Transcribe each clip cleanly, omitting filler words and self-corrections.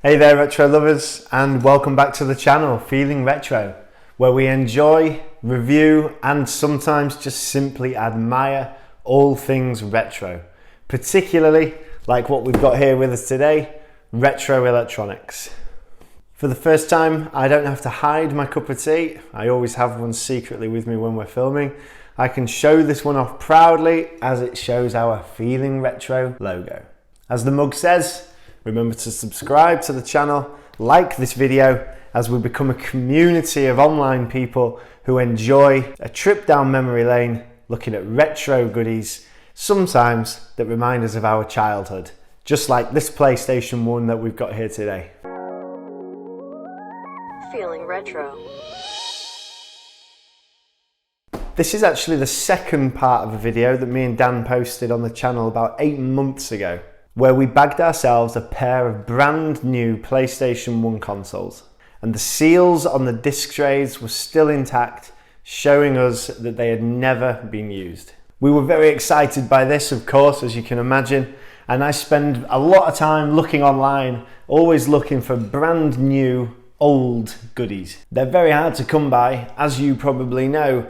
Hey there retro lovers, and welcome back to the channel Feeling Retro, where we enjoy, review and sometimes just simply admire all things retro, particularly like what we've got here with us today, retro electronics. For the first time, I don't have to hide my cup of tea. I always have one secretly with me when we're filming. I can show this one off proudly as it shows our Feeling Retro logo. As the mug says, remember to subscribe to the channel, like this video as we become a community of online people who enjoy a trip down memory lane looking at retro goodies, sometimes that remind us of our childhood, just like this PlayStation 1 that we've got here today. Feeling Retro. This is actually the second part of a video that me and Dan posted on the channel about 8 months ago, where we bagged ourselves a pair of brand new PlayStation 1 consoles, and the seals on the disc trays were still intact, showing us that they had never been used. We were very excited by this, of course, as you can imagine, and I spend a lot of time looking online, always looking for brand new, old goodies. They're very hard to come by, as you probably know.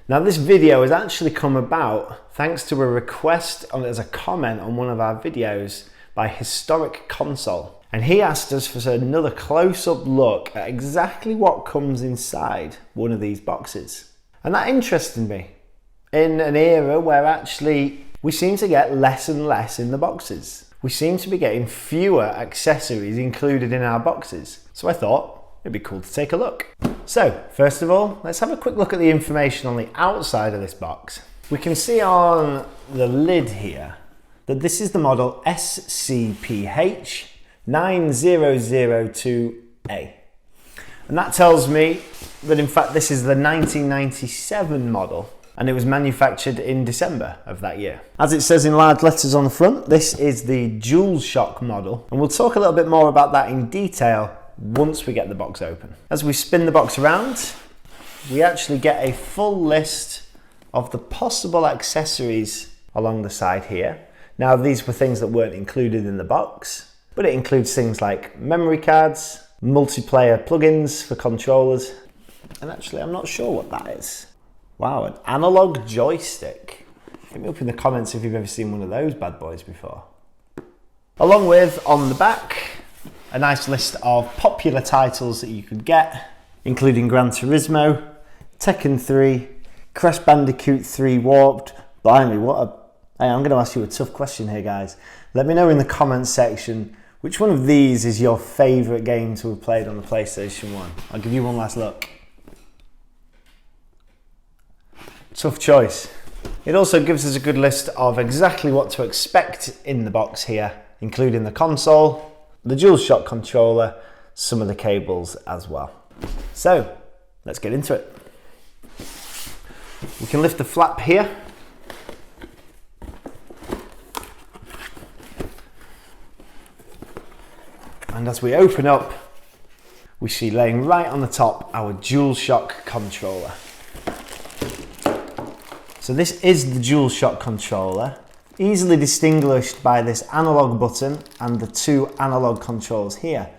Now this video has actually come about thanks to a request as a comment on one of our videos by Historic Console. And he asked us for another close-up look at exactly what comes inside one of these boxes. And that interested me in an era where actually we seem to get less and less in the boxes. We seem to be getting fewer accessories included in our boxes. So I thought it'd be cool to take a look. So, first of all, let's have a quick look at the information on the outside of this box. We can see on the lid here that this is the model SCPH9002A. And that tells me that in fact this is the 1997 model, and it was manufactured in December of that year. As it says in large letters on the front, this is the DualShock model, and we'll talk a little bit more about that in detail once we get the box open. As we spin the box around, we actually get a full list of the possible accessories along the side here. Now these were things that weren't included in the box, but it includes things like memory cards, multiplayer plugins for controllers, and actually I'm not sure what that is. Wow, an analog joystick. Hit me up in the comments if you've ever seen one of those bad boys before. Along with, on the back, a nice list of popular titles that you could get, including Gran Turismo, Tekken 3, Crash Bandicoot 3 Warped. Blimey, hey, I'm going to ask you a tough question here, guys. Let me know in the comments section which one of these is your favourite game to have played on the PlayStation 1. I'll give you one last look. Tough choice. It also gives us a good list of exactly what to expect in the box here, including the console, the DualShock controller, some of the cables as well. So, let's get into it. We can lift the flap here. And as we open up, we see laying right on the top our DualShock controller. So this is the DualShock controller, easily distinguished by this analog button and the two analog controls here.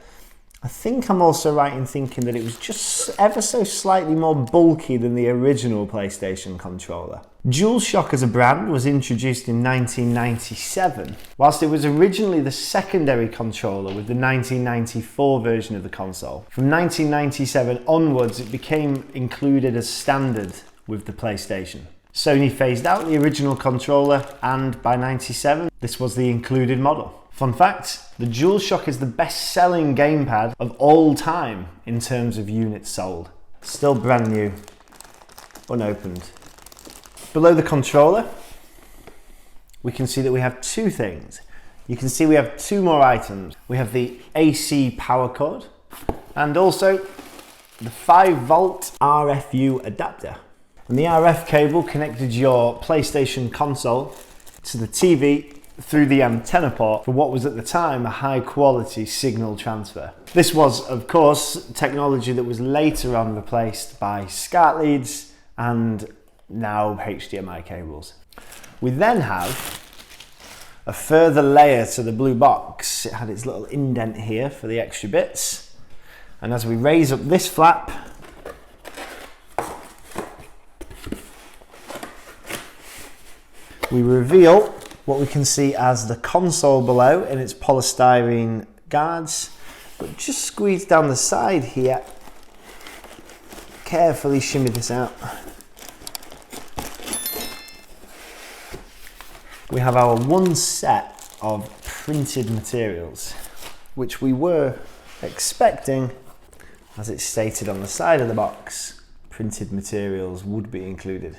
I think I'm also right in thinking that it was just ever so slightly more bulky than the original PlayStation controller. DualShock as a brand was introduced in 1997, whilst it was originally the secondary controller with the 1994 version of the console. From 1997 onwards, it became included as standard with the PlayStation. Sony phased out the original controller, and by 97, this was the included model. Fun fact, the DualShock is the best-selling gamepad of all time in terms of units sold. Still brand new, unopened. Below the controller, we can see that we have two things. You can see we have two more items. We have the AC power cord, and also the 5-volt RFU adapter. And the RF cable connected your PlayStation console to the TV through the antenna port for what was at the time a high quality signal transfer. This was, of course, technology that was later on replaced by SCART leads and now HDMI cables. We then have a further layer to the blue box. It had its little indent here for the extra bits. And as we raise up this flap, we reveal what we can see as the console below in its polystyrene guards. But just squeeze down the side here, carefully shimmy this out. We have our one set of printed materials, which we were expecting, as it's stated on the side of the box, printed materials would be included.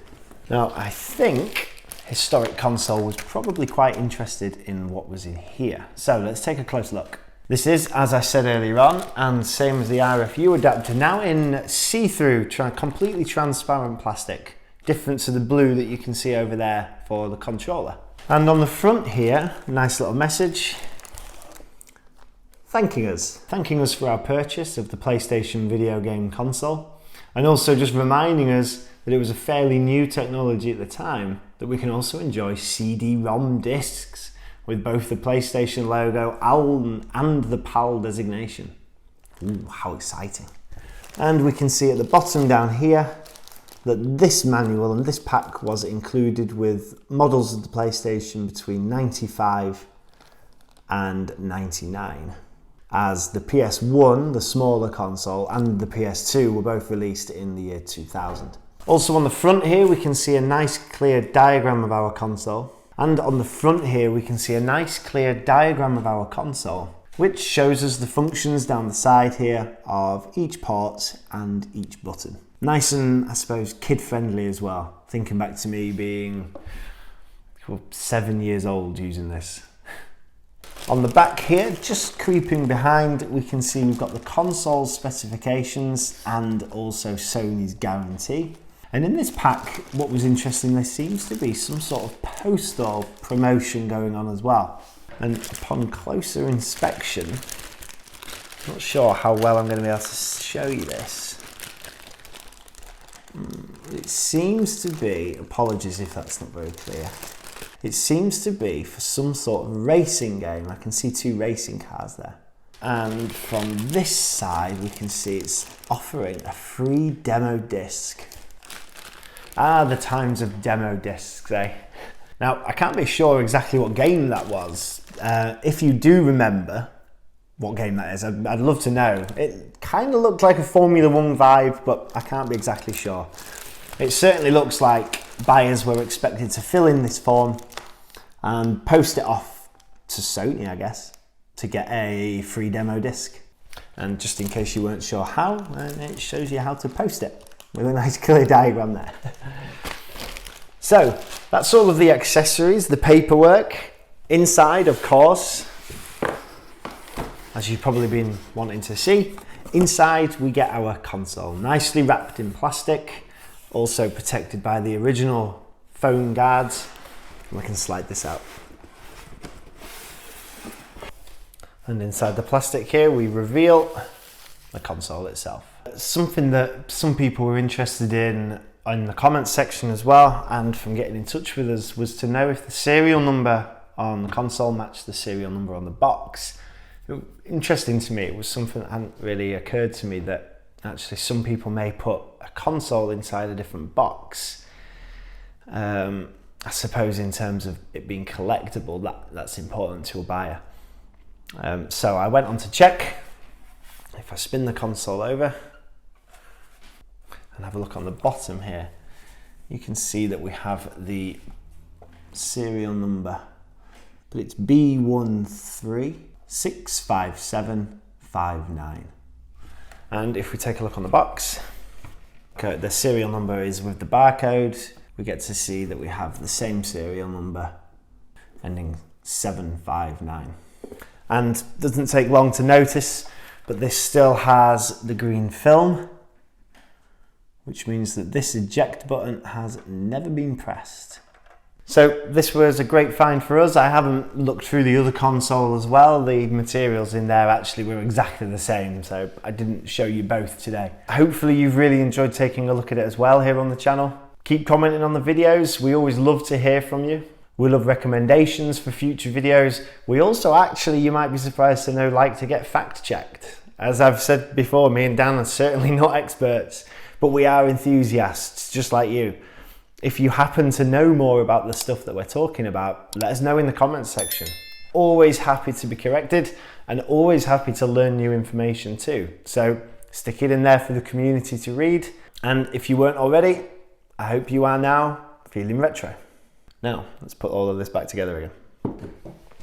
Now, I think Historic Console was probably quite interested in what was in here. So let's take a close look. This is, as I said earlier on, and same as the RFU adapter, now in see-through, completely transparent plastic, different to the blue that you can see over there for the controller. And on the front here, nice little message, thanking us for our purchase of the PlayStation video game console, and also just reminding us that it was a fairly new technology at the time, that we can also enjoy CD-ROM discs with both the PlayStation logo and the PAL designation. Ooh, how exciting. And we can see at the bottom down here that this manual and this pack was included with models of the PlayStation between 95 and 99. As the PS1, the smaller console, and the PS2 were both released in the year 2000. Also on the front here we can see a nice clear diagram of our console, and on the front here we can see a nice clear diagram of our console, which shows us the functions down the side here of each port and each button. Nice and, I suppose, kid-friendly as well, thinking back to me being 7 years old using this. On the back here, just creeping behind, we can see we've got the console specifications and also Sony's guarantee. And in this pack, what was interesting, there seems to be some sort of postal promotion going on as well. And upon closer inspection, not sure how well I'm going to be able to show you this. It seems to be, apologies if that's not very clear, it seems to be for some sort of racing game. I can see 2 racing cars there. And from this side, we can see it's offering a free demo disc. Ah, the times of demo discs, eh? Now, I can't be sure exactly what game that was. If you do remember what game that is, I'd love to know. It kind of looked like a Formula 1 vibe, but I can't be exactly sure. It certainly looks like buyers were expected to fill in this form and post it off to Sony, I guess, to get a free demo disc. And just in case you weren't sure how, it shows you how to post it with a nice clear diagram there. So that's all of the accessories, the paperwork. Inside, of course, as you've probably been wanting to see, inside we get our console, nicely wrapped in plastic, also protected by the original foam guards. We can slide this out. And inside the plastic here, we reveal the console itself. Something that some people were interested in the comments section as well, and from getting in touch with us, was to know if the serial number on the console matched the serial number on the box. Interesting to me, it was something that hadn't really occurred to me, that actually some people may put a console inside a different box. I suppose in terms of it being collectible, that's important to a buyer. So I went on to check. If I spin the console over and have a look on the bottom here, you can see that we have the serial number, but it's B13657559. And if we take a look on the box, okay, the serial number is with the barcode. We get to see that we have the same serial number ending 759. And doesn't take long to notice, but this still has the green film, which means that this eject button has never been pressed. So this was a great find for us. I haven't looked through the other console as well. The materials in there actually were exactly the same, so I didn't show you both today. Hopefully you've really enjoyed taking a look at it as well here on the channel. Keep commenting on the videos. We always love to hear from you. We love recommendations for future videos. We also actually, you might be surprised to know, like to get fact checked. As I've said before, me and Dan are certainly not experts, but we are enthusiasts just like you. If you happen to know more about the stuff that we're talking about, let us know in the comments section. Always happy to be corrected and always happy to learn new information too. So stick it in there for the community to read. And if you weren't already, I hope you are now feeling retro. Now, let's put all of this back together again.